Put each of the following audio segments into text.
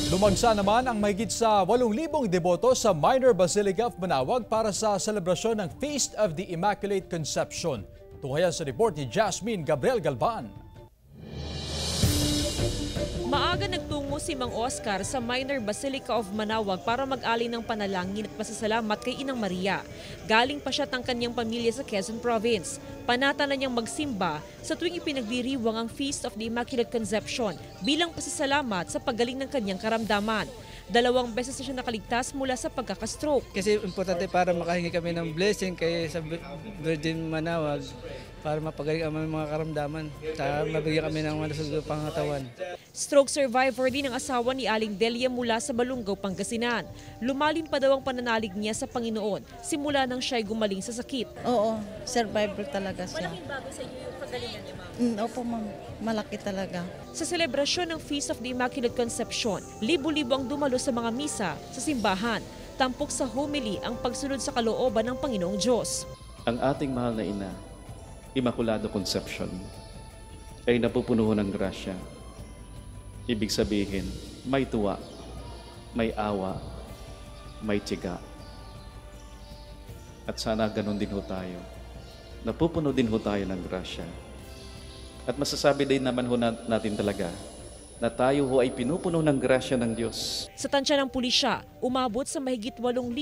Lumagsa naman ang mahigit sa 8,000 deboto sa Minor Basilica of Manaoag para sa selebrasyon ng Feast of the Immaculate Conception. Tunghayan sa report ni Jasmine Gabriel Galban. Maaga nagtungo si Mang Oscar sa Minor Basilica of Manaoag para mag-alay ng panalangin at pasasalamat kay Inang Maria. Galing pa siya ang kanyang pamilya sa Quezon Province. Panata na niyang magsimba sa tuwing ipinagdiriwang ang Feast of the Immaculate Conception bilang pasasalamat sa paggaling ng kanyang karamdaman. 2 beses na siya nakaligtas mula sa pagkakastroke. Kasi importante para makahingi kami ng blessing kay sa Virgin Manaoag para mapagaling ang mga karamdaman at mabigyan kami ng malusog pangatawan. Stroke survivor din ang asawa ni Aling Delia mula sa Balungaw, Pangasinan. Lumalim pa daw ang pananalig niya sa Panginoon simula nang siya'y gumaling sa sakit. Oo, survivor talaga siya. Malaking bago sa inyo yung pagalingan niya, ma'am. Opo, ma'am. Malaki talaga. Sa selebrasyon ng Feast of the Immaculate Conception, libo-libo ang dumalo sa mga misa sa simbahan. Tampok sa homily ang pagsunod sa kalooban ng Panginoong Diyos. Ang ating mahal na ina, Immaculado Conception, ay napupuno ng grasya. Ibig sabihin, may tuwa, may awa, may tiyaga. At sana ganun din ho tayo. Napupuno din ho tayo ng grasya. At masasabi din naman ho natin talaga na tayo ho ay pinupuno ng grasya ng Diyos. Sa tansya ng pulisya, umabot sa mahigit 8,000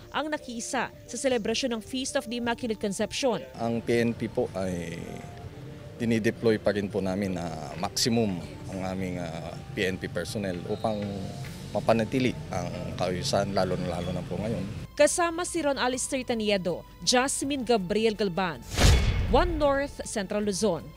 ang nakiisa sa selebrasyon ng Feast of the Immaculate Conception. Ang PNP po ay dinideploy pa rin po namin na maximum ang aming PNP personnel upang mapanatili ang kaayusan lalo na po ngayon. Kasama si Ron Alistair Taniedo, Jasmine Gabriel Galban, 1 North Central Luzon.